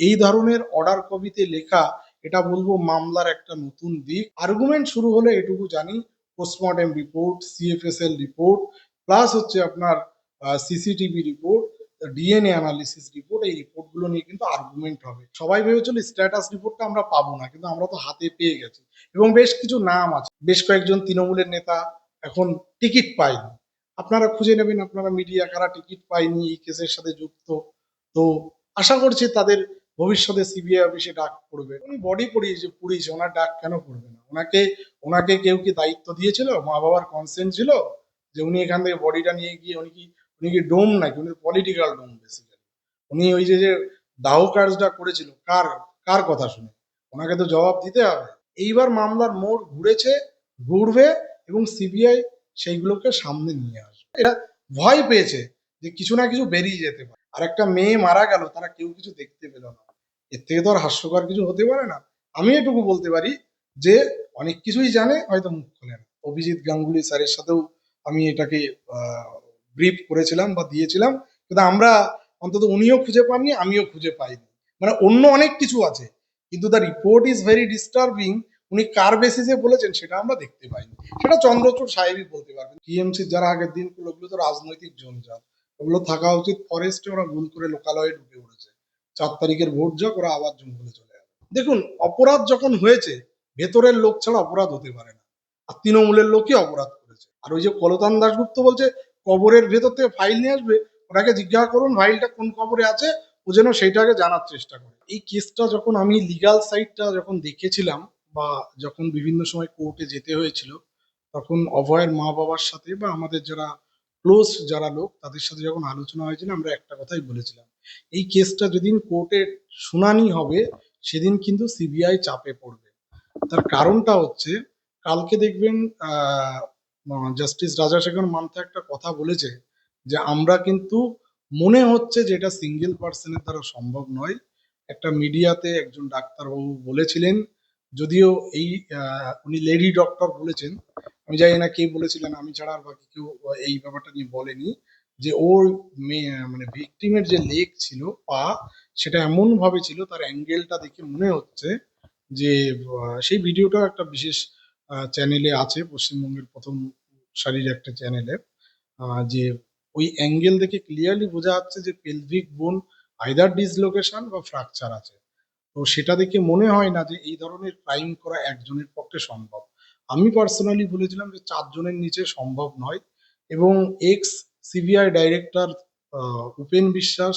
এই ধরনের অর্ডার কপিতে লেখা, এটা বলবো মামলার একটা নতুন দিক। আর্গুমেন্ট শুরু হলে এটুকু জানি, postmortem report, CFSL report, plus হচ্ছে আপনার CCTV report, DNA analysis report, এই রিপোর্টগুলো নিয়ে কিন্তু আর্গুমেন্ট হবে। সবাই ভেবেছিল স্ট্যাটাস রিপোর্টটা আমরা পাবো না, কিন্তু আমরা তো হাতে পেয়ে গেছি। এবং বেশ কিছু নাম আছে, বেশ কয়েকজন তৃণমূলের নেতা এখন টিকিট পায়নি। আপনারা খুঁজে নেবেন, আপনারা মিডিয়া, কারা টিকিট পায়নি এই কেসের সাথে যুক্ত। তো আশা করছি তাদের ভবিষ্যতে সিবিআই অফিসে ডাক পড়বে। উনি বডি পুড়িয়েছে, ওনার ডাক কেন পড়বে না? ওনাকে ওনাকে কেউ কি দায়িত্ব দিয়েছিল? মা বাবার কনসেন্ট ছিল যে উনি এখান থেকে বডিটা নিয়ে গিয়ে, উনি কি ডোম নাকি? উনি পলিটিক্যাল ডোম বেসিক্যালি। উনি ওই যে দাহ কাজটা করেছিল, কার কার কথা শুনে? ওনাকে তো জবাব দিতে হবে। এইবার মামলার মোড় ঘুরেছে, ঘুরবে, এবং সিবিআই সেইগুলোকে সামনে নিয়ে আসবে। এরা ভয় পেয়েছে যে কিছু না কিছু বেরিয়ে যেতে পারে। আর একটা মেয়ে মারা গেল, তারা কেউ কিছু দেখতে পেল না। এর থেকে তো আর হাস্যকর কিছু হতে পারে না। আমি এটুকু বলতে পারি যে অনেক কিছুই জানে, হয়তো মুখ খোলে না। অভিজিৎ গাঙ্গুলি স্যারের সাথেও আমি এটাকে ব্রিফ করেছিলাম বা দিয়েছিলাম, কিন্তু আমরা অন্তত, উনিও খুঁজে পাননি, আমিও খুঁজে পাইনি। মানে অন্য অনেক কিছু আছে, কিন্তু the report is very disturbing. উনি কার বেসিসে বলেছেন সেটা আমরা দেখতে পাইনি। সেটা চন্দ্রচূড় সাহেবই বলতে পারবেন। টিএমসি যারা আগের দিন করলো, ওগুলো তো রাজনৈতিক জঞ্জাল, ওগুলো থাকা উচিত ফরেস্টে। ওরা ভুল করে লোকালয়ে ঢুকে পড়েছে। 4 তারিখের ভোট যাক, ওরা আবার জঙ্গলে চলে যাবে। দেখুন, অপরাধ যখন হয়েছে, ভেতরের লোক ছাড়া অপরাধ হতে পারে না। আর তৃণমূলের লোকই অপরাধ করেছে। আর ওই যে কলতান দাশগুপ্ত বলছে কবরের ভেতর থেকে ফাইল নিয়ে আসবে, ওনাকে জিজ্ঞাসা করুন ফাইলটা কোন কবরে আছে, ও যেন সেইটাকে জানার চেষ্টা করে। এই কেসটা যখন আমি লিগাল সাইডটা যখন দেখেছিলাম, বা যখন বিভিন্ন সময় কোর্টে যেতে হয়েছিল, তখন অভয়ের মা বাবার সাথে বা আমাদের যারা ক্লোজ যারা লোক, তাদের সাথে যখন আলোচনা হয়েছিল, আমরা একটা কথাই বলেছিলাম, এই কেসটা যেদিন কোর্টে শুনানি হবে, সেদিন কিন্তু সিবিআই চাপে পড়বে। তার কারণটা হচ্ছে, কালকে দেখবেন জাস্টিস রাজাশেখর মান্থা একটা কথা বলেছে, যে আমরা কিন্তু, মনে হচ্ছে যে এটা সিঙ্গেল পার্সনের দ্বারা সম্ভব নয়। একটা মিডিয়াতে একজন ডাক্তারবাবু বলেছিলেন, যদিও এই উনি লেডি ডক্টর বলেছেন, আমি জানি না কে বলেছিলেন, আমি ছাড়া আর বাকি কেউ এই ব্যাপারটা নিয়ে বলেনি, যে ওর মানে ভিকটিমের যে লেগ ছিল, পা, সেটা এমন ভাবে ছিল, তার অ্যাঙ্গেলটা দেখে মনে হচ্ছে যে, সেই ভিডিওটাও একটা বিশেষ চ্যানেলে আছে, পশ্চিমবঙ্গের প্রথম সারির একটা চ্যানেলে, যে ওই অ্যাঙ্গেল দেখে ক্লিয়ারলি বোঝা যাচ্ছে যে পেলভিক বোন আইদার ডিসলোকেশন বা ফ্র্যাকচার আছে। তো সেটা দেখে মনে হয় না যে এই ধরনের ক্রাইম করা একজনের পক্ষে সম্ভব। আমি পার্সোনালি বলেছিলাম যে 4 জনের নিচে সম্ভব নয়। এবং এক্স সিবিআই ডাইরেক্টর উপেন বিশ্বাস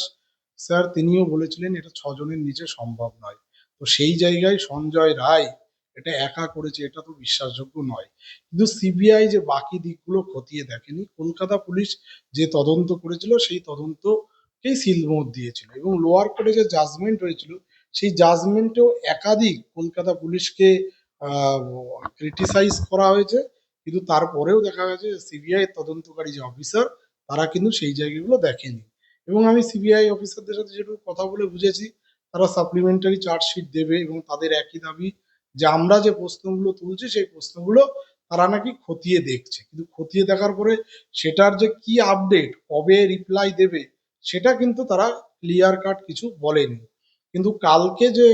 স্যার, তিনিও বলেছিলেন এটা 6 জনের নিচে সম্ভব নয়। তো সেই জায়গায় সঞ্জয় রায় এটা একা করেছে, এটা তো বিশ্বাসযোগ্য নয়। কিন্তু সিবিআই যে বাকি দিকগুলো খতিয়ে দেখেনি, কলকাতা পুলিশ যে তদন্ত করেছিল, সেই তদন্তকেই সিলমোহর দিয়েছিল। এবং লোয়ার কোর্টে যে জাজমেন্ট হয়েছিল, সেই জাজমেন্টেও একাধিক কলকাতা পুলিশকে ক্রিটিসাইজ করা হয়েছে, কিন্তু তারপরেও দেখা গেছে সিবিআই তদন্তকারী যে অফিসার, তারা কিন্তু সেই জায়গাগুলো দেখেনি। এবং আমি সিবিআই অফিসারদের সাথে যেটুকু কথা বলে বুঝেছি, তারা সাপ্লিমেন্টারি চার্জশিট দেবে, এবং তাদের একই দাবি যে আমরা যে প্রশ্নগুলো তুলছি, সেই প্রশ্নগুলো তারা নাকি খতিয়ে দেখছে। কিন্তু খতিয়ে দেখার পরে সেটার যে কি আপডেট, কবে রিপ্লাই দেবে, সেটা কিন্তু তারা ক্লিয়ার কাট কিছু বলেনি। কিন্তু কালকে যে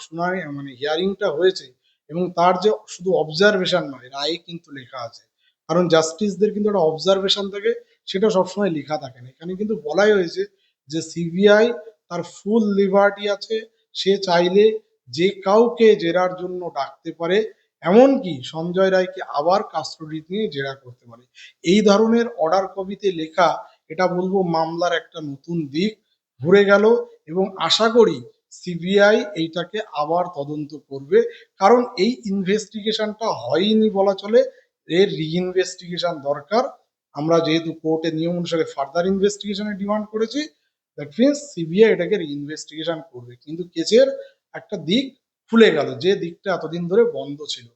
শুনানি, মানে হিয়ারিংটা হয়েছে, এবং তার যে শুধু অবজারভেশন নয়, রায়ে কিন্তু লেখা আছে। কারণ জাস্টিসদের কিন্তু একটা অবজারভেশন থাকে, সেটা সবসময় লেখা থাকে না। এখানে কিন্তু বলাই হয়েছে যে সিবিআই তার ফুল লিবার্টি আছে, সে চাইলে যে কাউকে জেরার জন্য ডাকতে পারে, এমনকি সঞ্জয় রায়কে আবার কাস্টডি নিয়ে জেরা করতে পারে। এই ধরনের অর্ডার কপিতে লেখা, এটা বলবো মামলার একটা নতুন দিক ঘুরে গেল। এবং আশা করি সিবিআই এইটাকে আবার তদন্ত করবে, কারণ এই ইনভেস্টিগেশনটা হয়নি বলা চলে, এর রিইনভেস্টিগেশন দরকার। আমরা যেহেতু কোর্টের নিয়ম অনুসারে ফার্দার ইনভেস্টিগেশনের ডিমান্ড করেছি, দ্যাট মিনস সিবিআই এটাকে রিইনভেস্টিগেশন করবে। কিন্তু কেসের একটা দিক খুলে গেল, যে দিকটা এতদিন ধরে বন্ধ ছিল।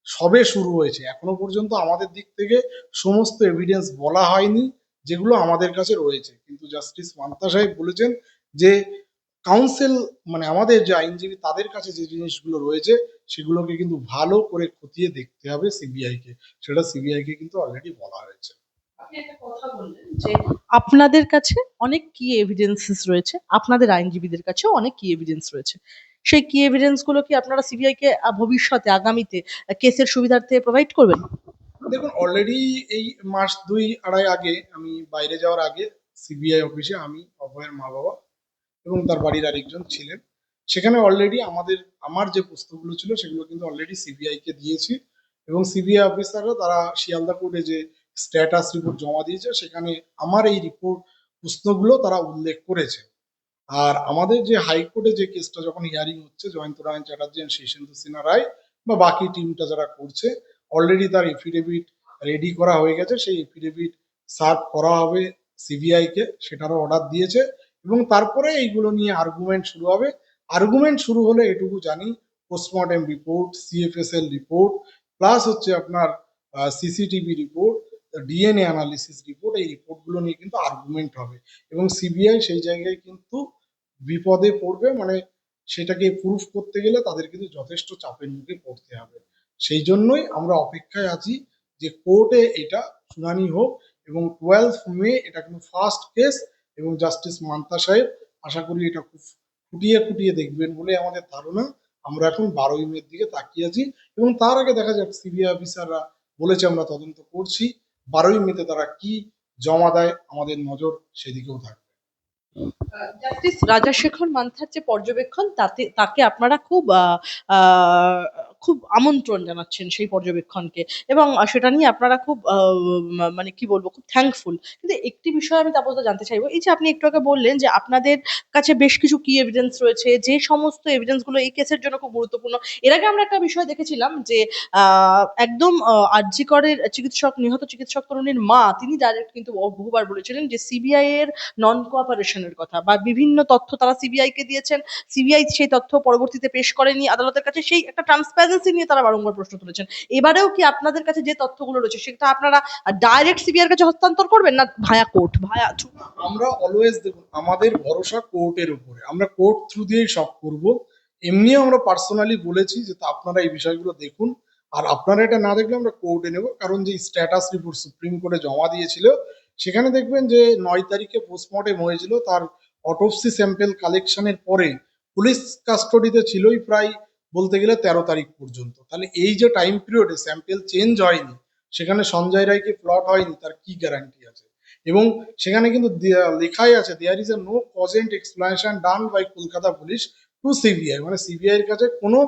সবে শুরু হয়েছে, এখনো পর্যন্ত আমাদের দিক থেকে সমস্ত এভিডেন্স বলা হয়নি, যেগুলো আমাদের কাছে রয়েছে। কিন্তু জাস্টিস মান্তা সাহেব বলেছেন যে কাউন্সিল, মানে আমাদের যে আইনজীবী, তাদের কাছে যে জিনিসগুলো রয়েছে, সেগুলোকে কিন্তু ভালো করে খতিয়ে দেখতে হবে সিবিআই কে। সেটা সিবিআই কে কিন্তু অলরেডি বলা হয়েছে। আপনি একটা কথা বললেন যে আপনাদের কাছে অনেক কি এভিডেন্সেস রয়েছে, আপনাদের আইনজীবীদের কাছেও অনেক কি এভিডেন্স রয়েছে। সেই কি এভিডেন্স গুলো কি আপনারা সিবিআই কে ভবিষ্যতে আগামীতে কেসের সুবিধার্থে প্রোভাইড করবেন? দেখুন, অলরেডি এই মাস দুই আড়াই আগে আমি বাইরে যাওয়ার আগে সিবিআই অফিসে আমি, অভয়ের মা বাবা এবং তার বাড়ির আরেকজন ছিলেন। সেখানে অলরেডি আমার যে প্রশ্নগুলো ছিল সেগুলো কিন্তু অলরেডি সিবিআই কে দিয়েছি, এবং সিবিআই অফিসাররা তারা শিয়ালদা কোর্টে যে স্ট্যাটাস রিপোর্ট জমা দিয়েছে সেখানে আমার এই রিপোর্ট প্রশ্নগুলো তারা উল্লেখ করেছে। আর আমাদের যে হাইকোর্টে যে কেসটা যখন হিয়ারিং হচ্ছে, জয়ন্তনারায়ণ চ্যাটার্জি এন্ড শীর্ষেন্দু সিনহা রায় বা বাকি টিমটা যারা করছে, অলরেডি তার এফিডেভিট রেডি করা হয়ে গেছে। সেই এফিডেভিট সার্ভ করা হবে সিবিআই কে, সেটারও অর্ডার দিয়েছে। এবং তারপরে এইগুলো নিয়ে আর্গুমেন্ট শুরু হবে। আর্গুমেন্ট শুরু হলে এটুকু জানি, postmortem report, CFSL report, plus হচ্ছে আপনার CCTV report, DNA analysis report, এই রিপোর্টগুলো নিয়ে কিন্তু আর্গুমেন্ট হবে। এবং সিবিআই সেই জায়গায় কিন্তু বিপদে পড়বে, মানে সেটাকে প্রুফ করতে গেলে তাদের কিন্তু যথেষ্ট চাপের মুখে পড়তে হবে। সেই জন্যই আমরা অপেক্ষায় আছি যে কোর্টে এটা শুনানি হোক, এবং 12 মে এটা কিন্তু ফার্স্ট কেস, এবং জাস্টিস মান্তা সাহেব আশা করি এটা খুব খুঁটিয়ে খুঁটিয়ে দেখবেন বলে আমাদের ধারণা। আমরা এখন 12ই মের দিকে তাকিয়ে আছি, এবং তার আগে দেখা যাক সিবিআই অফিসাররা বলেছে আমরা তদন্ত করছি, 12ই মেতে তারা কি জমা দেয় আমাদের নজর সেদিকেও থাকবে। জাস্টিস রাজাশেখর মান্থার যে পর্যবেক্ষণ তাতে তাকে আপনারা আহ, খুব আমন্ত্রণ জানাচ্ছেন সেই পর্যবেক্ষণকে, এবং সেটা নিয়ে আপনারা খুব মানে কি বলবো, খুব থ্যাঙ্কফুল। কিন্তু একটি বিষয় আমি তারপর জানতে চাইবো, এই যে আপনি একটু আগে বললেন যে আপনাদের কাছে বেশ কিছু কি এভিডেন্স রয়েছে, যে সমস্ত এভিডেন্স গুলো এই কেসের জন্য খুব গুরুত্বপূর্ণ। এর আগে আমরা একটা বিষয় দেখেছিলাম যে একদম আরজি করের নিহত চিকিৎসক তরুণীর মা তিনি ডাইরেক্ট কিন্তু বহুবার বলেছিলেন যে সিবিআই এর নন কোঅপারেশনের কথা, বা বিভিন্ন তথ্য তারা সিবিআই কে দিয়েছেন, সিবিআই সেই তথ্য পরবর্তীতে পেশ করেনি আদালতের কাছে, সেই একটা ট্রান্সপারেন্সি নিয়ে তারা বারংবার প্রশ্ন তুলেছেন। এবারেও কি আপনাদের কাছে যে তথ্যগুলো রয়েছে সেটা আপনারা ডাইরেক্ট সিবিআই এর কাছে হস্তান্তর করবেন, না ভায়া কোর্ট ভায়া? আমরা অলওয়েজ, দেখুন, আমাদের ভরসা কোর্টের উপরে, আমরা কোর্ট থ্রু দিয়েই সব করব। এমনিও আমরা পার্সোনালি বলেছি যে তা আপনারা এই বিষয়গুলো দেখুন, আর আপনারা এটা না দেখলে আমরা কোর্টে নেব। কারণ যে স্ট্যাটাস রিপোর্ট সুপ্রিম কোর্টে জমা দিয়েছিল, সেখানে দেখবেন যে 9 তারিখে পোস্টমর্টেম হয়েছিল, তার অটোপসি স্যাম্পেল কালেকশনের পরে পুলিশ কাস্টডিতে ছিলই প্রায় বলতে গেলে 13 তারিখ পর্যন্ত। তাহলে এই যে টাইম পিরিয়ডে স্যাম্পেল চেঞ্জ হয়নি, সেখানে সঞ্জয় রায়কে প্লট হয়নি, তার কি গ্যারান্টি আছে? এবং সেখানে কিন্তু লেখাই আছে, there is a no cogent explanation done by Kolkata police to CBI, মানে সিবিআই এর কাছে কোনো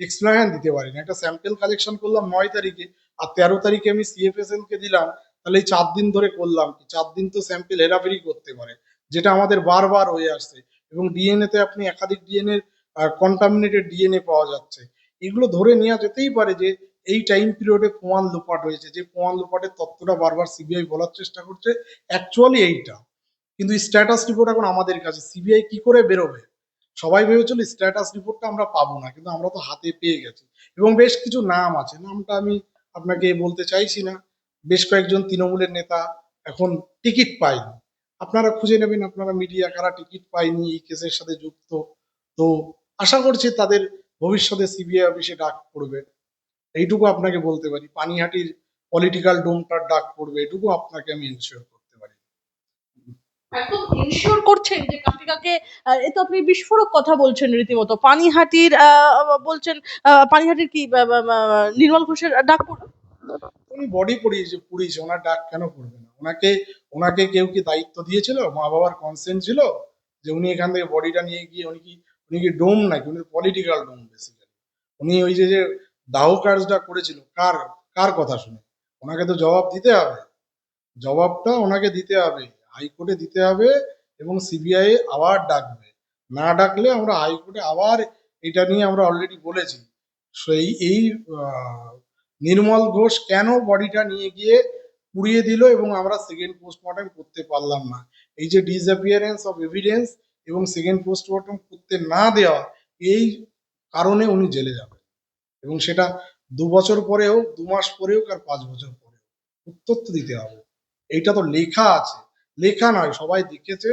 এক্সপ্লেনেশন দিতে পারি না। একটা স্যাম্পেল কালেকশন করলাম 9 তারিখে, আর 13 তারিখে আমি সিএফএসএল কে দিলাম, তাহলে এই 4 দিন ধরে করলাম কি? 4 দিন তো স্যাম্পেল হেরাফেরি করতে পারে, যেটা আমাদের বারবার হয়ে আসছে। এবং ডিএনএ তে আপনি একাধিক ডিএনএ কন্টামিনেটেড ডিএনএ পাওয়া যাচ্ছে। এগুলো ধরে নেওয়া যেতেই পারে যে এই টাইম পিরিয়ডে প্রমাণ লোপাট হয়েছে, যে প্রমাণ লোপাটের তত্ত্বটা বারবার সিবিআই বলার চেষ্টা করছে অ্যাকচুয়ালি এইটা। কিন্তু স্ট্যাটাস রিপোর্ট এখন আমাদের কাছে, সিবিআই কি করে বেরোবে? সবাই ভেবেছিল স্ট্যাটাস রিপোর্টটা আমরা পাবো না, কিন্তু আমরা তো হাতে পেয়ে গেছি। এবং বেশ কিছু নাম আছে, নামটা আমি আপনাকে বলতে চাইছি না। বেশ কয়েকজন তৃণমূলের নেতা এখন টিকিট পায়নি, আপনারা খুঁজে নেবেন, আপনারা মিডিয়া, কারা টিকিট পায়নি এই কেসের সাথে যুক্ত। তো আশা করছি তাদের ভবিষ্যতে সিবিআই অফিসে ডাক পড়বে, এইটুকু আপনাকে বলতে পারি। পানিহাটির পলিটিক্যাল ডোমটার ডাক পড়বে, এটুকু আপনাকে আমি এনশিওর করতে পারি। একদম এনশিওর করছেন যে কাকে কাকে? এ তো আপনি বিস্ফোরক কথা বলছেন রীতিমতো। পানিহাটির বলছেন, পানিহাটির কি নির্মল ঘোষের ডাক উনি বডি পড়িয়েছে, পুড়িয়েছে, ওনার ডাক কেন পড়বে না? ওনাকে ওনাকে কেউ কি দায়িত্ব দিয়েছিল? মা বাবার কনসেন্ট ছিল যে উনি এখান থেকে বডিটা নিয়ে গিয়ে, উনি কি ডোম নাকি? উনি পলিটিক্যাল ডোম বেসিক্যালি। উনি ওই যে দাহ কাজটা করেছিল কার কার কথা শুনে? ওনাকে তো জবাব দিতে হবে, জবাবটা ওনাকে দিতে হবে, হাইকোর্টে দিতে হবে। এবং সিবিআই আবার ডাকবে, না ডাকলে আমরা হাইকোর্টে আবার এটা নিয়ে আমরা অলরেডি বলেছি। সেই এই আহ, নির্মল ঘোষ কেন বডিটা নিয়ে গিয়ে পুড়িয়ে দিল এবং আমরা সেকেন্ড পোস্টমর্টম করতে পারলাম না, এই যে ডিসঅ্যাপিয়ারেন্স অফ এভিডেন্স এবং সেকেন্ড পোস্টমর্টম করতে না দেওয়া, এই কারণে উনি জেলে যাবেন। এবং সেটা 2 বছর পরেও, 2 মাস পরেও, আর 5 বছর পরেও উত্তর তো দিতে হবে। এইটা তো লেখা আছে, লেখা নয়, সবাই দেখেছে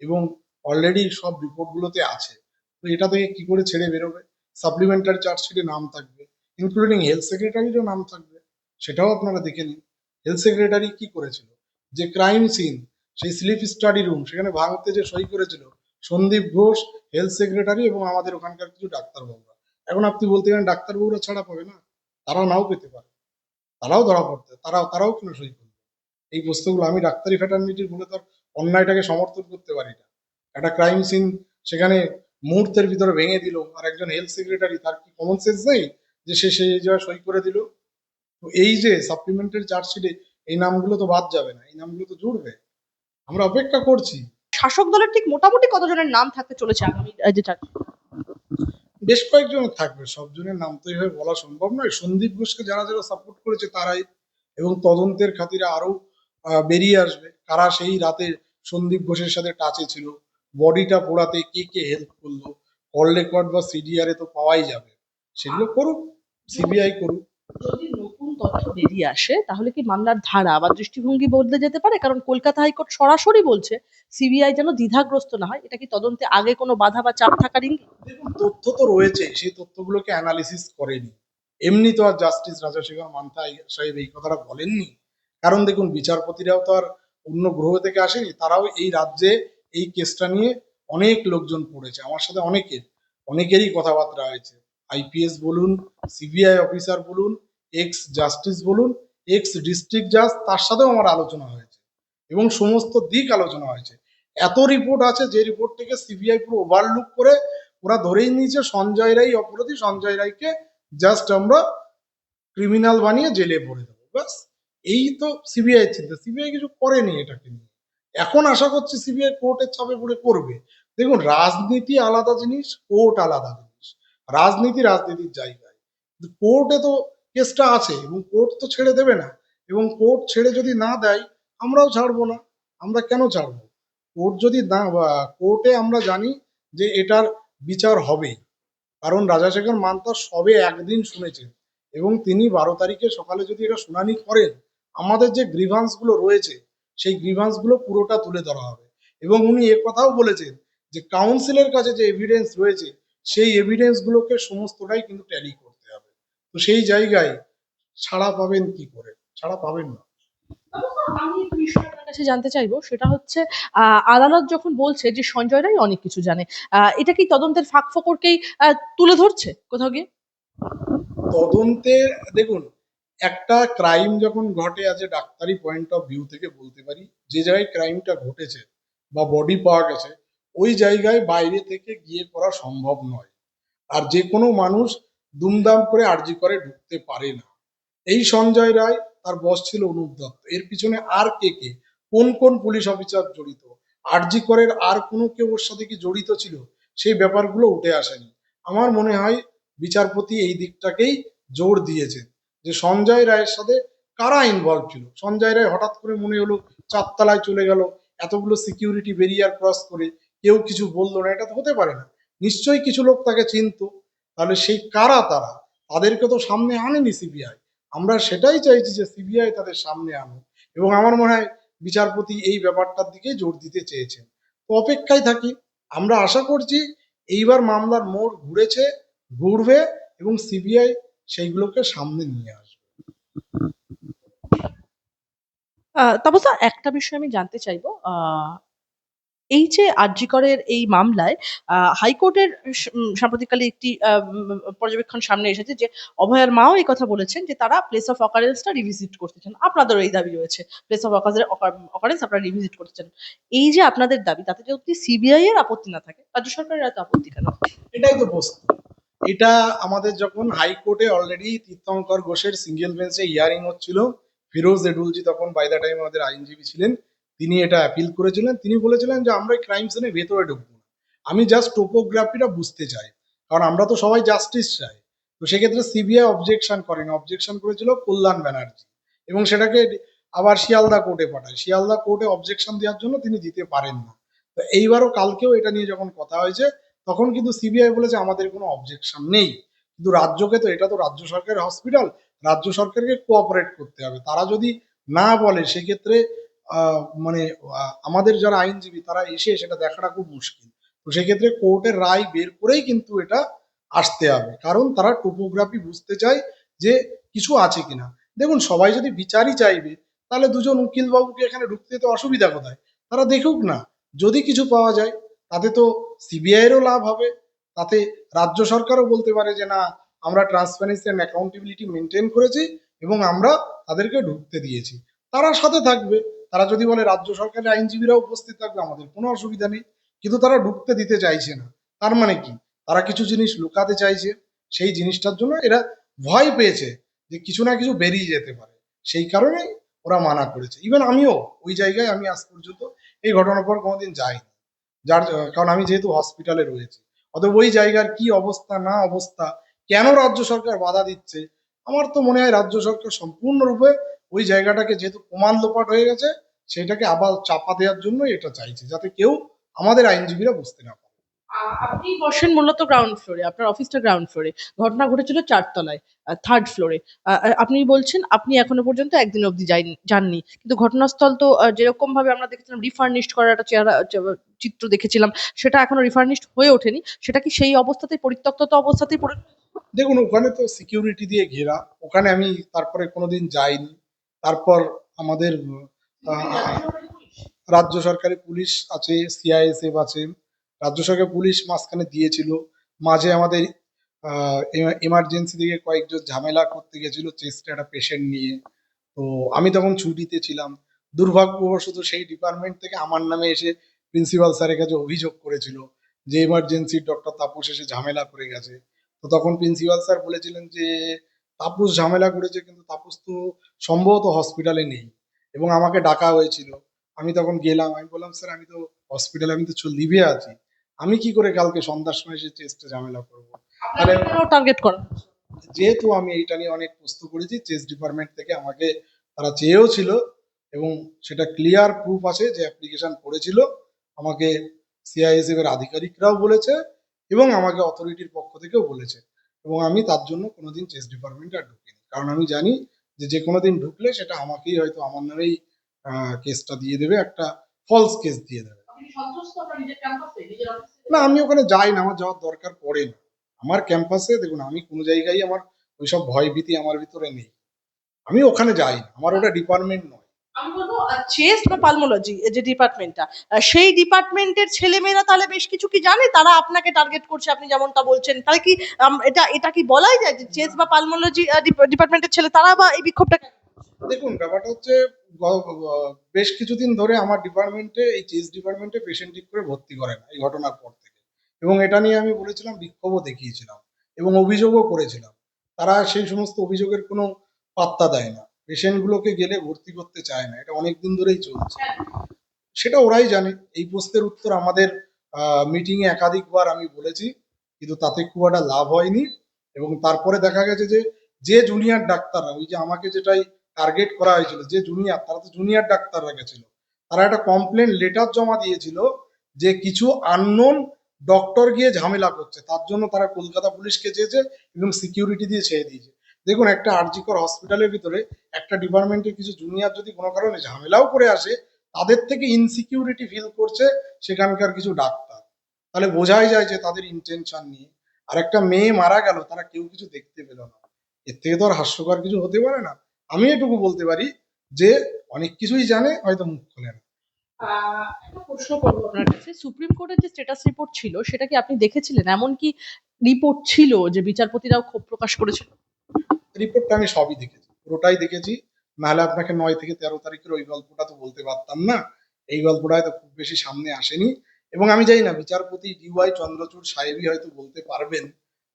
এবং অলরেডি সব রিপোর্ট গুলোতে আছে। তো এটা থেকে কি করে ছেড়ে বেরোবে? সাপ্লিমেন্টারি চার্জশিটে নাম থাকবে, ইনক্লুডিং হেলথ সেক্রেটারিরও নাম থাকবে, সেটাও আপনারা দেখে নিন। হেলথ সেক্রেটারি কি করেছিল? যে ক্রাইম সিন, সেই স্লিপ স্টাডি রুম, সেখানে ভাঙতে যে সই করেছিল সন্দীপ ঘোষ, হেলথ সেক্রেটারি এবং আমাদের ওখানকার কিছু ডাক্তারবাবুরা। এখন আপনি বলতে গেলেন ডাক্তারবাবুরা ছাড়া পাবে না, তারাও নাও পেতে পারে, তারাও ধরা পড়তে, তারাও কেন সই করবে এই বস্তুগুলো? আমি ডাক্তারি ফ্যাটার্নিটির বলে তার অন্যায়টাকে সমর্থন করতে পারি না। একটা ক্রাইম সিন সেখানে মুহূর্তের ভিতরে ভেঙে দিল, আর একজন হেলথ সেক্রেটারি, তার কি কমন সেন্স নেই যে সে সেই জায়গায় সই করে দিল? তো এই যে সাপ্লিমেন্টারি চার্জশিটে এই নামগুলো তো বাদ যাবে না, এই নামগুলো তো জুড়বে। আমরা অপেক্ষা করছি। শাসক দলের ঠিক মোটামুটি কতজনের নাম থাকতে চলেছে আগামী যে বেশ কয়েকজন থাকবে, সবজনের নাম তো এইভাবে বলা সম্ভব নয়। সন্দীপ ঘোষকে যারা যারা সাপোর্ট করেছে তারাই, এবং তদন্তের খাতিরে আরো বেরিয়ে আসবে কারা সেই রাতে সন্দীপ ঘোষের সাথে টাচে ছিল, বডিটা পোড়াতে কে কে হেল্প করলো। কল রেকর্ড বা সিডিআর এ তো পাওয়াই যাবে, সেগুলো করুক, সিবিআই করুক। যদি নতুন তথ্য বেরিয়ে আসে তাহলে কি মামলার ধারা বা দৃষ্টিভঙ্গি বদলে যেতে পারে? কারণ কলকাতা হাইকোর্ট সরাসরি বলছে সিবিআই যেন দ্বিধাগ্রস্ত না হয়। এটা কি তদন্তে আগে কোনো বাধা বা চাপ থাকার ইঙ্গিত? দেখুন, তথ্য তো রয়েছে, সেই তথ্যগুলোকে অ্যানালিসিস করেনি। এমনি তো আর জাস্টিস রাজাশেখর মান্থা সাহেব এই কথাটা বলেননি। কারণ দেখুন, বিচারপতিরাও তো আর অন্য গ্রহ থেকে আসেনি, তারাও এই রাজ্যে এই কেসটা নিয়ে অনেক লোকজন পড়েছে, আমার সাথে অনেকেরই কথাবার্তা হয়েছে। আইপিএস বলুন, সিবিআই অফিসার বলুন, এক্স জাস্টিস বলুন, এক্স ডিস্ট্রিক্ট জাজ, তার সাথেও আমার আলোচনা হয়েছে এবং সমস্ত দিক আলোচনা হয়েছে। এত রিপোর্ট আছে যে রিপোর্ট থেকে সিবিআই পুরো ওভারলুক করে ওরা ধরেই নিয়েছে সঞ্জয় রায় অপরাধী, সঞ্জয় রায়কে জাস্ট আমরা ক্রিমিনাল বানিয়ে জেলে ভরে দেবো, ব্যাস। এই তো সিবিআই চিন্তা, সিবিআই কিছু করেনি এটাকে নিয়ে। এখন আশা করছি সিবিআই কোর্টের চাপে পড়ে করবে। দেখুন, রাজনীতি আলাদা জিনিস, কোর্ট আলাদা জিনিস। রাজনীতি রাজনীতির জায়গায়, কিন্তু কোর্টে তো কেসটা আছে এবং কোর্ট তো ছেড়ে দেবে না। এবং কোর্ট ছেড়ে যদি না দেয়, আমরাও ছাড়বো না। আমরা কেন ছাড়বো? কোর্ট যদি না, কোর্টে আমরা জানি যে এটার বিচার হবেই। কারণ রাজাশেখর মান্তা সবে একদিন শুনেছেন এবং তিনি 12 তারিখে সকালে যদি এটা শুনানি করেন, আমাদের যে গ্রিভান্স গুলো রয়েছে সেই গ্রিভান্স গুলো পুরোটা তুলে ধরা হবে। এবং উনি কথাও বলেছেন যে কাউন্সিলের কাছে যে এভিডেন্স রয়েছে সেই এভিডেন্স গুলোকে সমস্তটাই কিন্তু ট্যালি করতে হবে। তো সেই জায়গায় ছাড়া পাবেন কি করে? ছাড়া পাবেন না। আমি একটা বিষয় আপনার কাছে জানতে চাইবো, সেটা হচ্ছে আদালত যখন বলছে যে সঞ্জয় রায় অনেক কিছু জানে, এটা কি তদন্তের ফাঁক ফোকরকেই তুলে ধরছে কোথাও গিয়ে? তদন্তে দেখুন, একটা ক্রাইম যখন ঘটে, আছে ডাক্তারি পয়েন্ট অফ ভিউ থেকে বলতে পারি, যে জায়গায় ক্রাইমটা ঘটেছে বা বডি পাওয়া গেছে ওই জায়গায় বাইরে থেকে গিয়ে করা সম্ভব নয়। আর যে কোনো মানুষ দুমদাম করে আর্জি করে ঢুকতে পারে না। এই সঞ্জয় রায়, তার বস ছিল অনুপ দত্ত, এর পিছনে আর কে কে, কোন কোন পুলিশ অফিসার জড়িত, আরজি করের আর কোনো কেউ ওর সাথে কি জড়িত ছিল, সেই ব্যাপারগুলো উঠে আসেনি। আমার মনে হয় বিচারপতি এই দিকটাকেই জোর দিয়েছেন যে সঞ্জয় রায়ের সাথে কারা ইনভলভ ছিল। সঞ্জয় রায় হঠাৎ করে মনে হলো 4 তলায় চলে গেল, এতগুলো সিকিউরিটি ব্যারিয়ার ক্রস করে, কেউ কিছু বললো না, এটা তো হতে পারে না। নিশ্চয়ই কিছু লোক তাকে চিনতো। তাহলে সেই কারা তারা, তাদেরকে তো সামনে আনেনি সিবিআই। আমরা সেটাই চাইছি যে সিবিআই তাদের সামনে আনুক, এবং আমার মনে হয় বিচারপতি এই ব্যাপারটার দিকে জোর দিতে চেয়েছেন। তো অপেক্ষায় থাকি। আমরা আশা করছি এইবার মামলার মোড় ঘুরেছে, ঘুরবে, এবং সিবিআই সেইগুলোকে সামনে নিয়ে আসবে। তপস্যা, একটা বিষয় আমি জানতে চাইবো, এই যে আরজি করের এই মামলায় হাইকোর্টের সাম্প্রতিককালে একটি পর্যবেক্ষণ সামনে এসেছে যে অভয়ার মাও এই কথা বলেছেন যে তারা প্লেস অফ অকারেন্সটা রিভিজিট করতে চান। আপনাদেরও এই দাবি রয়েছে, প্লেস অফ অকারেন্স আপনারা রিভিজিট করতে চান। এই যে আপনাদের দাবি, তাতে যদি সিবিআই এর আপত্তি না থাকে, রাজ্য সরকারের এত আপত্তি কেন? এটাই তো বস্তু। এটা আমাদের যখন হাইকোর্টে অলরেডি তীর্থঙ্কর ঘোষের সিঙ্গেল বেঞ্চে হিয়ারিং হচ্ছিল, ফিরোজ এডুলজি তখন বাই দ্য টাইম আমাদের আইনজীবী ছিলেন, তিনি এটা অ্যাপিল করেছিলেন। তিনি বলেছিলেন যে আমরা ক্রাইম সিনের ভেতরে ঢুকবো না, আমি জাস্ট টোপোগ্রাফিটা বুঝতে চাই, কারণ আমরা তো সবাই জাস্টিস চাই। তো সেক্ষেত্রে সিবিআই অবজেকশন করেন, অবজেকশন করেছিল কল্যাণ ব্যানার্জি, এবং সেটাকে আবার শিয়ালদা কোর্টে পাঠায়। শিয়ালদা কোর্টে অবজেকশন দেওয়ার জন্য তিনি দিতে পারেন না। তো এইবারও কালকেও এটা নিয়ে যখন কথা হয়েছে, তখন কিন্তু সিবিআই বলেছে আমাদের কোনো অবজেকশন নেই। কিন্তু রাজ্যকে তো, এটা তো রাজ্য সরকারের হসপিটাল, রাজ্য সরকারকে কোঅপারেট করতে হবে। তারা যদি না বলে সেক্ষেত্রে মানে আমাদের যারা আইনজীবী তারা এসে সেটা দেখাটা খুব মুশকিল। তো সেক্ষেত্রে কোর্টের রায় বের করেই কিন্তু এটা আসতে হবে, কারণ তারা টোপোগ্রাফি বুঝতে চায় যে কিছু আছে কিনা। দেখুন, সবাই যদি বিচারই চাইবে তাহলে দুজন উকিল বাবুকে এখানে ঢুকতে তো অসুবিধা কোথায়? তারা দেখুক না, যদি কিছু পাওয়া যায় তাতে তো সিবিআইয়েরও লাভ হবে, তাতে রাজ্য সরকারও বলতে পারে যে না, আমরা ট্রান্সপারেন্সি অ্যান্ড অ্যাকাউন্টেবিলিটি মেনটেন করেছি এবং আমরা তাদেরকে ঢুকতে দিয়েছি। তারা সাথে থাকবে। তারা যদি বলে রাজ্য সরকারের আইনজীবীরা উপস্থিত থাকবে, আমাদের কোনো অসুবিধা নেই। কিন্তু তারা ঢুকতে দিতে চাইছে না। তার মানে কি? তারা কিছু জিনিস লুকাতে চাইছে। সেই জিনিসটার জন্য এরা ভয় পেয়েছে যে কিছু না কিছু বেরিয়ে যেতে পারে। সেই কারণেই ওরা মানা করেছে। ইভেন আমিও ওই জায়গায় আমি আজ পর্যন্ত এই ঘটনার পর কোনোদিন যাইনি। কারণ আমি যেহেতু হসপিটালে রয়েছি, অতএব ওই জায়গার কি অবস্থা না অবস্থা, কেন রাজ্য সরকার বাধা দিচ্ছে, আমার তো মনে হয় রাজ্য সরকার সম্পূর্ণরূপে ওই জায়গাটাকে, যেহেতু প্রমাণ লোপাট হয়ে গেছে, সেটাকে আবার চাপা দেওয়ার জন্য এটা চাইছে, যাতে কেউ আমাদের আইনজীবীরা বুঝতে না পারে। আপনি বসেন মূলত গ্রাউন্ড ফ্লোরে, আপনার অফিসটা গ্রাউন্ড ফ্লোরে, ঘটনা ঘটেছিল ৪ তলায়, 3rd ফ্লোরে। আপনি বলছেন আপনি এখনো পর্যন্ত একদিন অবধি যাননি। কিন্তু ঘটনাস্থল তো যেরকম ভাবে আমরা দেখেছিলাম রিফার্নিশড করার একটা চিত্র দেখেছিলাম, সেটা এখনো রিফার্নিশড হয়ে ওঠেনি। সেটা কি সেই অবস্থাতেই, পরিত্যক্ত অবস্থাতেই পড়ে? দেখুন, ওখানে তো সিকিউরিটি দিয়ে ঘেরা, ওখানে আমি তারপরে কোনোদিন যাইনি। তারপর আমাদের আহ, রাজ্য সরকারি পুলিশ আছে, সিআইএসএফ আছে, রাজ্য সরকারি পুলিশ মাঝখানে দিয়েছিল। মাঝে আমাদের এমার্জেন্সি থেকে কয়েকজন ঝামেলা করতে গেছিল চেস্টে একটা পেশেন্ট নিয়ে। তো আমি তখন ছুটিতে ছিলাম। দুর্ভাগ্যবশত সেই ডিপার্টমেন্ট থেকে আমার নামে এসে প্রিন্সিপাল স্যারের কাছে অভিযোগ করেছিল যে এমার্জেন্সি ডক্টর তাপস এসে ঝামেলা করে গেছে। তো তখন প্রিন্সিপাল স্যার বলেছিলেন যে তাপস ঝামেলা করেছে, কিন্তু তাপস তো সম্ভবত হসপিটালে নেই, এবং আমাকে ডাকা হয়েছিল। আমি তখন গেলাম, আমি বললাম স্যার আমি তো হসপিটালে, আমি তো লিভে আছি, আমি কি করে কালকে সন্ধ্যার সময় এসে চেস্টে ঝামেলা করবো? তাহলে টার্গেট করা? যেহেতু আমি এইটা নিয়ে অনেক প্রশ্ন করেছি, চেস্ট ডিপার্টমেন্ট থেকে আমাকে তারা চেয়েও ছিল, এবং সেটা ক্লিয়ার প্রুফ আছে যে অ্যাপ্লিকেশন করেছিল, আমাকে সিআইএসএফ এর আধিকারিকরাও বলেছে এবং আমাকে অথরিটির পক্ষ থেকেও বলেছে, এবং আমি তার জন্য কোনোদিন চেস্ট ডিপার্টমেন্টে আর ঢুকিনি। কারণ আমি জানি যে যে কোনো দিন ঢুকলে সেটা আমাকেই হয়তো আমার নামেই কেসটা দিয়ে দেবে, একটা ফলস কেস দিয়ে দেবে। না, আমি ওখানে যাই না, আমার যাওয়ার দরকার পড়ে না। আমার ক্যাম্পাসে দেখুন, আমি কোনো জায়গায় আমার ওইসব ভয় ভীতি আমার ভিতরে নেই। আমি ওখানে যাই না, আমার ওটা ডিপার্টমেন্ট নয়। আমি বলবো চেস্ট বা পালমোলজি যে ডিপার্টমেন্টটা, সেই ডিপার্টমেন্টের ছেলেমেয়েরা তাহলে বেশ কিছু কি জানে, তারা আপনাকে টার্গেট করছে, আপনি যেমনটা বলছেন, তাহলে কি এটা এটা কি বলাই যায় যে চেস্ট বা পালমোলজি ডিপার্টমেন্টের ছেলে তারা বা এই বিক্ষোভটা? দেখুন, ব্যাপারটা হচ্ছে বেশ কিছুদিন ধরে আমার ডিপার্টমেন্টে, এই চেস ডিপার্টমেন্টে পেশেন্ট ঠিক করে ভর্তি করে না এই ঘটনার পর থেকে, এবং এটা নিয়ে আমি বলেছিলাম, বিক্ষোভও দেখিয়েছিলাম এবং অভিযোগও করেছিলাম। তারা সেই সমস্ত অভিযোগের কোনো পাত্তা দেয় না, পেশেন্টগুলোকে গেলে ভর্তি করতে চায় না, এটা অনেক দিন ধরেই চলছে। সেটা ওরাই জানে। এই প্রশ্নের উত্তর আমাদের মিটিং এ একাধিকবার আমি বলেছি, কিন্তু তাতে খুব একটা লাভ হয়নি। এবং তারপরে দেখা গেছে যে যে জুনিয়র ডাক্তাররা, ওই যে আমাকে যেটাই টার্গেট করা হয়েছিল, যে জুনিয়র, তারা তো জুনিয়র ডাক্তাররা গেছিল, তারা একটা কমপ্লেন লেটার জমা দিয়েছিল যে কিছু আননোন ডক্টর গিয়ে ঝামেলা করছে, তার জন্য তারা কলকাতা পুলিশকে চেয়েছে এবং সিকিউরিটি দিয়ে ছেড়ে দিয়েছে। দেখুন, একটা আরজিকর হসপিটালের ভিতরে একটা ডিপার্টমেন্টের কিছু জুনিয়র যদি কোনো কারণে ঝামেলাও করে আসে, তাদের থেকে ইনসিকিউরিটি ফিল করছে সেখানকার কিছু ডাক্তার, তাহলে বোঝাই যায় যে তাদের ইন্টেনশন নিয়ে। আর একটা মেয়ে মারা গেল, তারা কেউ কিছু দেখতে পেল না, এর থেকে তো আর হাস্যকর কিছু হতে পারে না। আমি এটুকু বলতে পারি যে অনেক কিছুই জানে, হয়তো মুখ খোলে না। একটা প্রশ্ন করবো আপনার কাছে, সুপ্রিম কোর্টের যে স্ট্যাটাস রিপোর্ট ছিল সেটা কি আপনি দেখেছিলেন? এমনকি রিপোর্ট ছিল যে বিচারপতিরাও ক্ষোভ প্রকাশ করেছিল? রিপোর্টটা আমি সবই দেখেছি, পুরোটাই দেখেছি। নাহলে আপনাকে 9 থেকে 13 তারিখের ওই গল্পটা তো বলতে পারতাম না। এই গল্পটা হয়তো খুব বেশি সামনে আসেনি, এবং আমি জানি না বিচারপতি ডিওয়াই চন্দ্রচূড় সাহেবই হয়তো বলতে পারবেন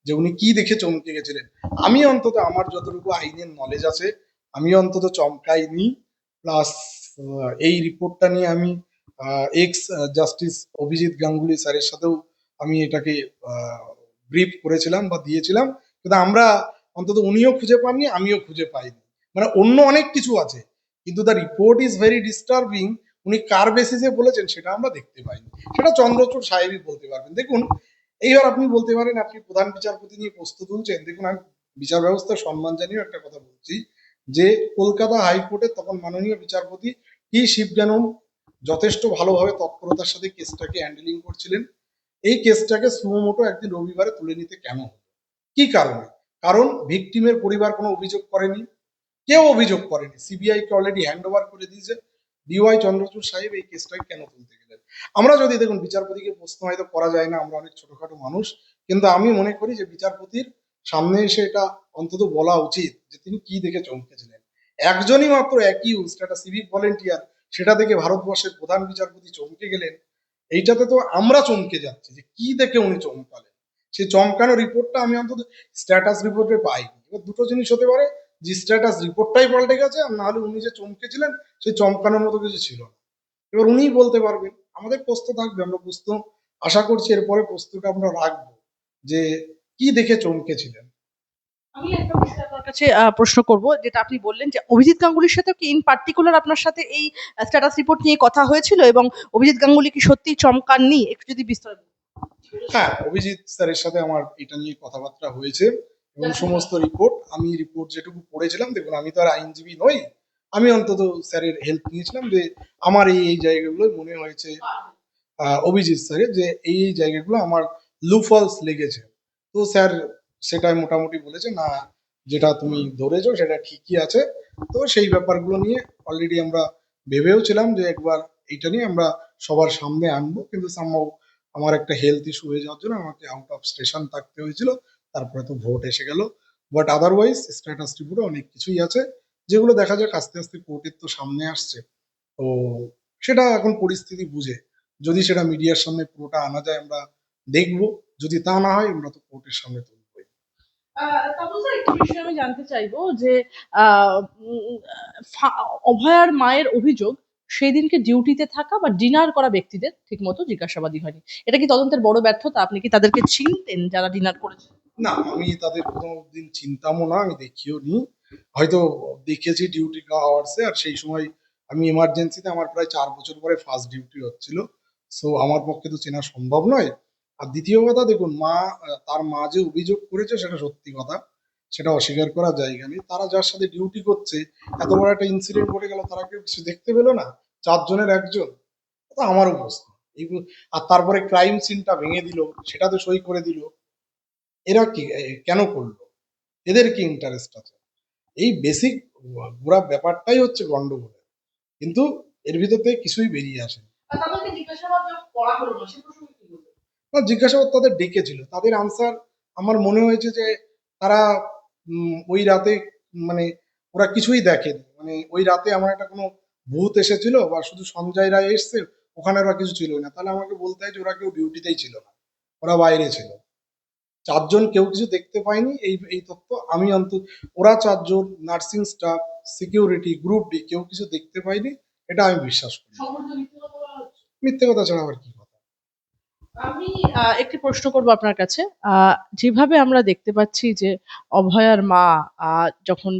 যে উনি কি দেখে চমকে গেছিলেন। আমি অন্তত, আমার যতটুকু আইনের নলেজ আছে, আমি অন্তত চমকাইনি। প্লাস এই রিপোর্টটা নিয়ে আমি এক্স জাস্টিস অভিজিৎ গাঙ্গুলি স্যারের সাথেও আমি এটাকে ব্রিফ করেছিলাম বা দিয়েছিলাম, কিন্তু আমরা, অন্তত উনিও খুঁজে পাননি, আমিও খুঁজে পাইনি। মানে অন্য অনেক কিছু আছে, কিন্তু the report is very disturbing, উনি কার বেসিসে বলেছেন সেটা আমরা দেখতে পাইনি। সেটা চন্দ্রচূড় সাহেবই বলতে পারবেন। দেখুন, এইবার আপনি বলতে পারেন আপনি প্রধান বিচারপতি নিয়ে প্রশ্ন তুলছেন। দেখুন, আমি বিচার ব্যবস্থার সম্মান জানিয়ে একটা কথা বলছি, যে কলকাতা হাইকোর্টের তখন মাননীয় বিচারপতি টি শিবজ্ঞানম যথেষ্ট ভালোভাবে তৎপরতার সাথে কেসটাকে হ্যান্ডেলিং করছিলেন। এই কেসটাকে সুমোটো একদিন রবিবারে তুলে নিতে কেন হলো, কি কারণে? কারণ ভিকটিমের পরিবার কোনো অভিযোগ করেনি, কেউ অভিযোগ করেনি, সিবিআই কে অলরেডি হ্যান্ড ওভার করে দিয়েছে। ডিওয়াই চন্দ্রচূড় সাহেব এই কেসটাকে কেন তুলতে গেলেন? আমরা যদি দেখুন, বিচারপতিকে প্রশ্ন হয়তো করা যায় না, আমরা অনেক ছোটখাটো মানুষ, কিন্তু আমি মনে করি যে বিচারপতির সামনে এসে এটা অন্তত বলা উচিত যে তিনি কি দেখে চমকেছিলেন। একজনই মাত্র অ্যাকিউজড, একটা সিভিক ভলেন্টিয়ার, সেটা দেখে ভারতবর্ষের প্রধান বিচারপতি চমকে গেলেন। এইটাতে তো আমরা চমকে যাচ্ছি যে কি দেখে উনি চমকালেন। সেই চমকানো রিপোর্টটা আমি অন্তত স্ট্যাটাস রিপোর্টে পাইনি। এবার দুটো জিনিস হতে পারে, যে স্ট্যাটাস রিপোর্টটাই পাল্টে গেছে, আর না হলে উনি যে চমকেছিলেন সেই চমকানোর মতো কিছু ছিল না। এবার উনিই বলতে পারবেন। আমাদের প্রশ্ন থাকবে, আমরা প্রশ্ন আশা করছি এরপরে প্রশ্নটা আমরা রাখবো যে কি দেখে চমকেছিলেন। আমি একটা বিষয় আপনার কাছে প্রশ্ন করব, যেটা আপনি বললেন যে অভিজিৎ গাঙ্গুলির সাথে কি ইন পার্টিকুলার আপনার সাথে এই স্ট্যাটাস রিপোর্ট নিয়ে কথা হয়েছিল, এবং অভিজিৎ গাঙ্গুলি কি সত্যিই চমকাননি? একটু যদি বিস্তারিত হ্যাঁ, অভিজিৎ স্যারের সাথে আমার এটা নিয়ে কথাবার্তা হয়েছে, এবং সমস্ত রিপোর্ট, আমি রিপোর্ট যেটুকু পড়েছিলাম, দেখুন আমি তো আর আইনজীবী নই, আমি অন্তত স্যারের হেল্প নিয়েছিলাম যে আমার এই জায়গাগুলো মনে হয়েছে অভিজিৎ স্যারের, যে এই জায়গাগুলো আমার লুফলস লেগেছে। তো স্যার সেটাই মোটামুটি বলেছে, না যেটা তুমি ধরেছো সেটা ঠিকই আছে। তো সেই ব্যাপারগুলো নিয়ে অলরেডি আমরা ভেবেও ছিলাম যে একবার এইটা নিয়ে আমরা সবার সামনে আনবো, কিন্তু সামহাও আমার একটা হেলথ ইস্যু হয়ে যাওয়ার জন্য আমাকে আউট অফ স্টেশন থাকতে হয়েছিল। তারপরে তো ভোট এসে গেল। বাট আদারওয়াইজ স্ট্যাটাস রিপোর্টে অনেক কিছুই আছে, যেগুলো দেখা যাক, আস্তে আস্তে কোর্টের তো সামনে আসছে। তো সেটা এখন পরিস্থিতি বুঝে, যদি সেটা মিডিয়ার সামনে পুরোটা আনা যায় আমরা দেখবো, যদি তা না হয় আমরা তো কোর্টের সামনে তুলবই। তাপস দা, একটু বিষয় আমি জানতে চাইবো যে আহ, উম, অভয়ার মায়ের অভিযোগ সেদিনকে ডিউটিতে থাকা বা ডিনার করা ব্যক্তিদের ঠিকমতো জিজ্ঞাসাবাদই হয়নি। এটা কি তদন্তের বড় ব্যর্থতা? আপনি কি তাদেরকে চিনতেন যারা ডিনার করেছে? না, আমি তাদের কোনো দিন চিনতামও না, আমি দেখিও নি। হয়তো দেখেছি ডিউটি আওয়ার্সে, আর সেই সময় আমি এমার্জেন্সিতে, আমার প্রায় 4 বছর পরে ফার্স্ট ডিউটি হচ্ছিল। সো আমার পক্ষে তো চেনা সম্ভব নয়। আর দ্বিতীয় কথা, দেখুন মা, তার মা যে অভিযোগ করেছে সেটা সত্যি কথা, সেটা অস্বীকার করার জায়গা নেই। তারা যার সাথে ডিউটি করছে, এত বড় একটা ইনসিডেন্ট ঘটে গেল, তারা কেউ কিছু দেখতে পেলো না? 4 জনের একজন, তো আমারও প্রশ্ন। আর তারপরে ক্রাইম সিনটা ভেঙে দিল, সেটা তো সই করে দিল। এরা কি কেন করলো? এদের কি ইন্টারেস্ট আছে? এই বেসিক পুরা ব্যাপারটাই হচ্ছে গন্ডগোল, কিন্তু এর ভিতর থেকে কিছুই বেরিয়ে আসে তাদেরকে জিজ্ঞাসাবাদ যখন করা হলো না, সে প্রসঙ্গে কি বলবেন? না। জিজ্ঞাসাবাদ তাদের ডেকেছিল, তাদের আনসার আমার মনে হয়েছে যে তারা ওই রাতে, মানে ওরা কিছুই দেখেনি, মানে ওই রাতে আমার একটা কোনো ভূত এসেছিল বা শুধু সঞ্জয় রায় এসছে, ওখানে ওরা কিছু ছিল না, তাহলে আমাকে বলতে হয় যে ওরা কেউ ডিউটিতেই ছিল না, ওরা বাইরে ছিল। 4 জন কেউ কিছু দেখতে পায়নি, এই এই তথ্য আমি অন্তত, ওরা 4 জন nursing staff, security, group D, কেউ কিছু দেখতে পায়নি, এটা আমি বিশ্বাস করি। সম্পূর্ণ মিথ্যে কথা বলা হচ্ছে। মিথ্যে কথা ছাড়া আবার কি কথা? আমি একটি প্রশ্ন করব আপনার কাছে। যেভাবে আমরা দেখতে পাচ্ছি যে অভয়ার মা যখন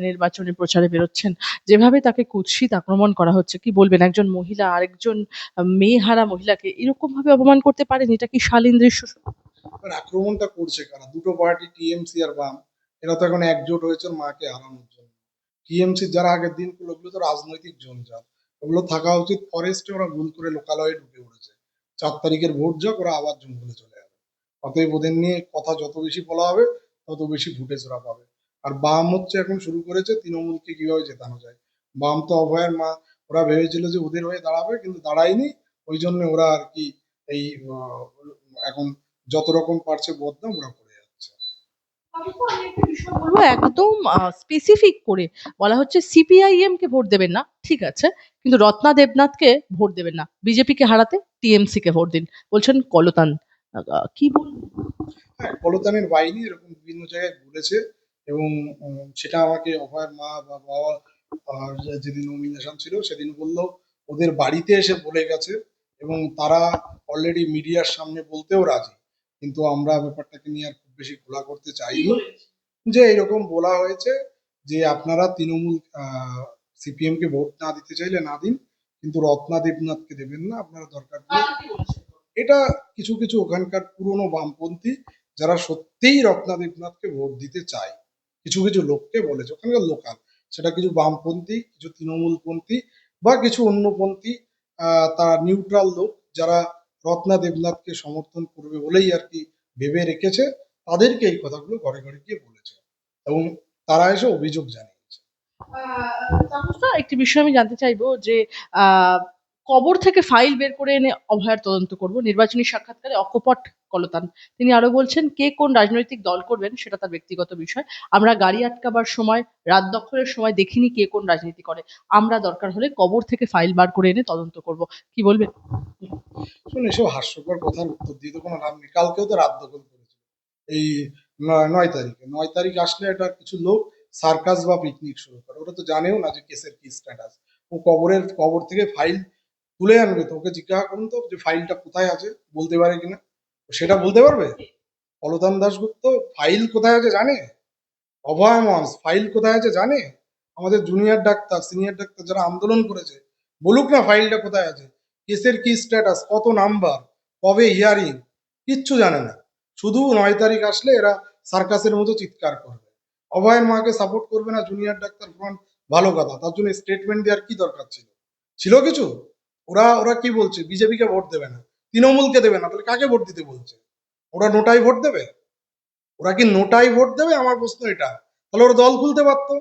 নির্বাচনী প্রচারে বেরোচ্ছেন, যেভাবে তাকে কুৎসিত আক্রমণ করা হচ্ছে, কি বলবেন? একজন মহিলা আরেকজন মেয়েহারা মহিলাকে এরকম ভাবে অপমান করতে পারেন? এটা কি শালীন দৃশ্য? এবার আক্রমণটা করছে কারা? দুটো পার্টি, টিএমসি আর বাম, এরা তো এখন একজোট হয়েছে ওর মাকে হারানোর জন্য। টিএমসি যারা আগের দিন করলো, ওগুলো তো রাজনৈতিক জঞ্জাল, ওগুলো থাকা উচিত ফরেস্টে, ওরা ভুল করে লোকালয়ে ঢুকে পড়েছে। 4 তারিখের ভোট যাক, ওরা আবার জঙ্গলে চলে যাবে। অতএব ওদের নিয়ে কথা যত বেশি বলা হবে, তত বেশি ফুটেজ ওরা পাবে। আর বাম হচ্ছে এখন শুরু করেছে তৃণমূলকে কিভাবে জেতানো যায়। বাম তো অভয়ের মা, ওরা ভেবেছিল যে ওদের হয়ে দাঁড়াবে, কিন্তু দাঁড়ায়নি। ওই জন্য ওরা আর কি এই এখন যত রকম পারছে বদনাম ওরা করে যাচ্ছে। আমি তো আমি একটা বিষয় বলবো, একদম স্পেসিফিক করে বলা হচ্ছে সিপিআইএম কে ভোট দেবেন না, ঠিক আছে, কিন্তু রত্না দেবনাথকে ভোট দেবেন না, বিজেপি কে হারাতে টিএমসি কে ভোট দিন, বলছেন কলতান। কি বলবো? হ্যাঁ, কলতানের বাইরে এরকম বিভিন্ন জায়গায় বলেছে, এবং সেটা আমাকে অভয়ের মা বা বাবা, আর যেদিন নমিনেশন ছিল সেদিন বললো ওদের বাড়িতে এসে বলে গেছে, এবং তারা অলরেডি মিডিয়ার সামনে বলতেও রাজি। কিন্তু আমরা ব্যাপারটাকে নিয়ে আর খুব বেশি খোলা করতে কি চাইনি। বলে? যে এরকম বলা হয়েছে যে আপনারা তৃণমূল, সিপিএম কে ভোট না দিতে চাইলে না দিন, কিন্তু রত্না দেবনাথকে দেবেন না, আপনারা দরকার পড়লে। কাকে কি বলেছে? এটা কিছু কিছু ওখানকার পুরনো বামপন্থী, যারা সত্যিই রত্না দেবনাথকে ভোট দিতে চায়, কিছু কিছু লোককে বলেছে, ওখানকার লোকাল, সেটা কিছু বামপন্থী, কিছু তৃণমূলপন্থী, বা কিছু অন্যপন্থী, তারা নিউট্রাল লোক, যারা রত্না দেবনাথকে সমর্থন করবে বলেই আর কি ভেবে রেখেছে, তাদেরকে এই কথাগুলো ঘরে ঘরে গিয়ে বলেছে, এবং তারা এসে অভিযোগ জানিয়েছে। তাপসদা, একটি বিষয় আমি জানতে চাইবো যে আহ, কবর থেকে ফাইল বের করে এনে অভয়ার তদন্ত করব। নির্বাচনী সাক্ষাৎকারে অকপট কলতান। তিনি আরো বলছেন, কে কোন রাজনৈতিক দল করবেন সেটা তার ব্যক্তিগত বিষয়। আমরা গাড়ি আটকাবার সময়, রাত দখলের সময় দেখিনি কে কোন রাজনীতি করে। আমরা দরকার হলে কবর থেকে ফাইল বার করে এনে তদন্ত করব। কি বলবেন? শুনুন, এসব হাস্যকর কথার উত্তর দিয়ে তো কোনো লাভ নেই। কালকেও তো রাত দখল করেছিল, এই 9 তারিখে। 9 তারিখ আসলে এটা কিছু লোক সার্কাস বা পিকনিক শুরু করে। ওরা তো জানেও না যে কেসের কি স্ট্যাটাস। ও কবর থেকে ফাইল তুলে আনবে, তো ওকে জিজ্ঞাসা করুন তো যে ফাইলটা কোথায় আছে, বলতে পারে কিনা। তো সেটা বলতে পারবে? অলতান দাশগুপ্ত ফাইল কোথায় আছে জানে? অভয় মঞ্চ ফাইল কোথায় আছে জানে? আমাদের জুনিয়র ডাক্তার, সিনিয়র ডাক্তার যারা আন্দোলন করেছে, বলুক না ফাইলটা কোথায় আছে, কেসের কি স্ট্যাটাস, কত নাম্বার, কবে হিয়ারিং, কিচ্ছু জানে না। শুধু 9 তারিখ আসলে এরা সার্কাসের মতো চিৎকার করবে। অভয়ের মাকে সাপোর্ট করবে না জুনিয়র ডাক্তার ফ্রন্ট, ভালো কথা। তার জন্য স্টেটমেন্ট দেওয়ার কি দরকার ছিল? ছিল কিছু? ওরা ওরা কি বলছে, বিজেপিকে ভোট দেবে না, তৃণমূলকে দেবে না, তাহলে কাকে ভোট দিতে বলছে? ওরা নোটাই ভোট দেবে? ওরা কি নোটাই ভোট দেবে? আমার প্রশ্ন এটা। তাহলে ওরা দল খুলতে পারতো।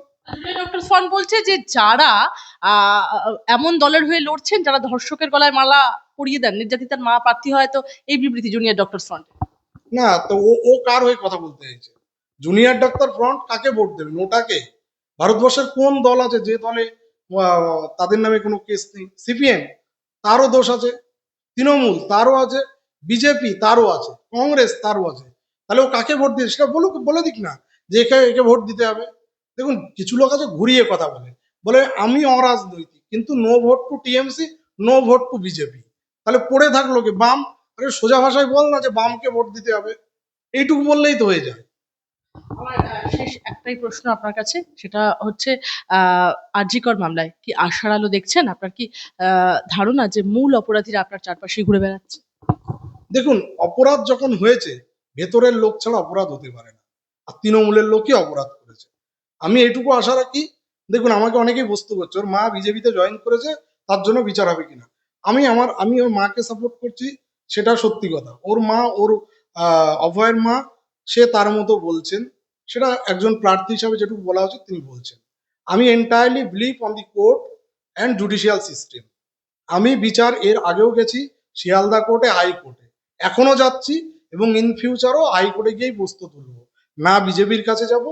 ডক্টর সন বলছে যে যারা আহ, এমন দলের হয়ে লড়ছেন যারা ধর্ষকের গলায় মালা পরিয়ে দেন, নির্যাতিতার মা প্রার্থী হয়, তো এই বিবৃতি জুনিয়র ডক্টর ফ্রন্ট। না, তো ও ও কার হয়ে কথা বলতে চাইছে? জুনিয়র ডাক্তার ফ্রন্ট কাকে ভোট দেবে? নোটাকে? ভারতবর্ষের কোন দল আছে যে দলে তাদের নামে কোনো কেস নেই? সিপিএম, তারও দোষ আছে। তৃণমূল, তারও আছে। বিজেপি, তারও আছে। কংগ্রেস, তারও আছে। তাহলে ও কাকে ভোট দিচ্ছে সেটা বলুক, বলে দিক না যে একে একে ভোট দিতে হবে। দেখুন, কিছু লোক আছে ঘুরিয়ে কথা বলে, বলে আমি অরাজনৈতিক, কিন্তু no vote to TMC, no vote to BJP. তাহলে পড়ে থাকলো কি বাম? আরে সোজা ভাষায় বল না যে বামকে ভোট দিতে হবে, এইটুকু বললেই তো হয়ে যায়। আমার শেষ একটাই প্রশ্ন আপনার কাছে, সেটা হচ্ছে আরজিকর মামলায় কি আশার আলো দেখছেন? আপনার কি ধারণা যে মূল অপরাধীরা আপনার চারপাশে ঘুরে বেড়াচ্ছে? দেখুন, অপরাধ যখন হয়েছে, ভেতরের লোক ছাড়া অপরাধ হতে পারে না। আর তৃণমূলের লোকই অপরাধ করেছে। আমি এটুকু আশা রাখি। দেখুন, আমাকে অনেকেই বস্তু করছে ওর মা বিজেপিতে জয়েন করেছে, তার জন্য বিচার হবে কিনা। আমি ওর মাকে সাপোর্ট করছি, সেটা সত্যি কথা। ওর মা, ওর অভয়ের মা, সে তার মতো বলছেন। সেটা একজন প্রার্থী হিসাবে যেটুকু বলা উচিত তিনি বলছেন। আমি entirely believe on the court and judicial system. আমি বিচার এর আগেও গেছি, শিয়ালদা কোর্টে, হাইকোর্টে, এখনো যাচ্ছি, এবং ইন ফিউচারও হাইকোর্টে গিয়েই বস্তু তুলবো। না বিজেপির কাছে যাব,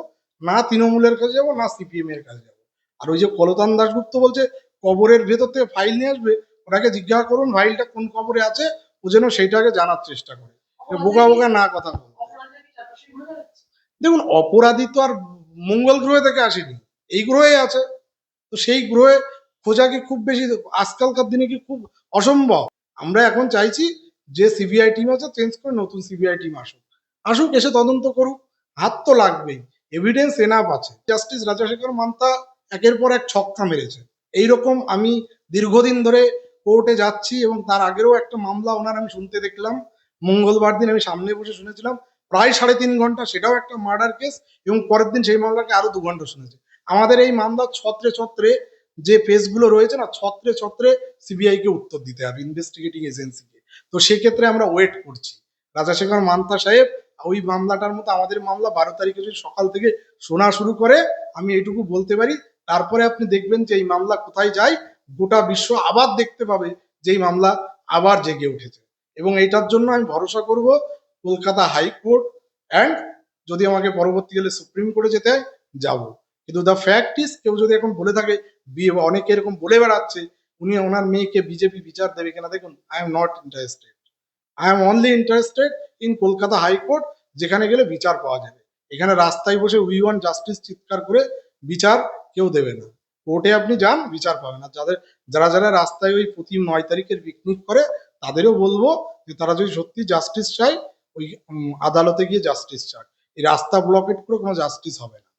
না তৃণমূলের কাছে যাব, না সিপিএম এর কাছে যাব। আর ওই যে কলতান দাশগুপ্ত বলছে কবরের ভেতর থেকে ফাইল নিয়ে আসবে, ওটাকে জিজ্ঞাসা করুন ফাইলটা কোন কবরে আছে, ও যেন সেইটাকে জানার চেষ্টা করে। বোকা বোকা না কথা বলতে। দেখুন, অপরাধী তো আর মঙ্গল গ্রহ থেকে আসেনি, এই গ্রহে আছে। তো সেই গ্রহে খোঁজা কি খুব বেশি, আজকালকার দিনে কি খুব অসম্ভব? আমরা এখন চাইছি যে সিবিআই টিম আছে চেঞ্জ করে নতুন সিবিআই টিম আসুক। আসুক, এসে তদন্ত করুক। হাত তো লাগবেই, এভিডেন্স এনাফ আছে। জাস্টিস রাজাশেখর মান্তা একের পর এক ছক্কা মেরেছে। এইরকম আমি দীর্ঘদিন ধরে কোর্টে যাচ্ছি, এবং তার আগেরও একটা মামলা ওনার আমি শুনতে দেখলাম। মঙ্গলবার দিন আমি সামনে বসে শুনেছিলাম, প্রায় 3.5 ঘন্টা, সেটাও একটা মার্ডার কেস। এবং পরের দিন সেই মামলাকে আরো 2 ঘন্টা শুনেছি। আমাদের এই মামলা ছত্রে ছত্রে যে পেজগুলো রয়েছে না, ছত্রে ছত্রে সিবিআই কে উত্তর দিতে হবে, ইনভেস্টিগেটিং এজেন্সিকে। তো সেক্ষেত্রে আমরা ওয়েট করছি। রাজাশেখর মান্তা সাহেব ওই মামলাটার মতো আমাদের মামলা 12 তারিখে যদি সকাল থেকে শোনা শুরু করে, আমি এইটুকু বলতে পারি, তারপরে আপনি দেখবেন যে এই মামলা কোথায় যায়, গোটা বিশ্ব আবার দেখতে পাবে যে এই মামলা আবার জেগে উঠেছে। এবং এইটার জন্য আমি ভরসা করব কলকাতা হাইকোর্ট, অ্যান্ড যদি আমাকে পরবর্তীকালে সুপ্রিম কোর্টে যেতে হয়, যাব। কিন্তু দ্য ফ্যাক্ট ইজ, কেউ যদি এখন বলে থাকে, অনেকে এরকম বলে বেড়াচ্ছে উনি ওনার মেয়েকে বিজেপি বিচার দেবে কিনা, দেখুন, I am not interested. I am only interested in Kolkata high court, যেখানে গেলে বিচার পাওয়া যাবে। এখানে রাস্তায় বসে উই ওয়ান্ট জাস্টিস চিৎকার করে বিচার কেউ দেবে না। কোর্টে আপনি যান, বিচার পাবেন। আর যারা যারা রাস্তায় ওই প্রতি 9 তারিখের পিকনিক করে, তাদেরও বলবো যে তারা যদি সত্যি জাস্টিস চায়, ওই আদালতে গিয়ে জাস্টিস চায়। এই রাস্তা ব্লকেট করে কোনো জাস্টিস হবে না।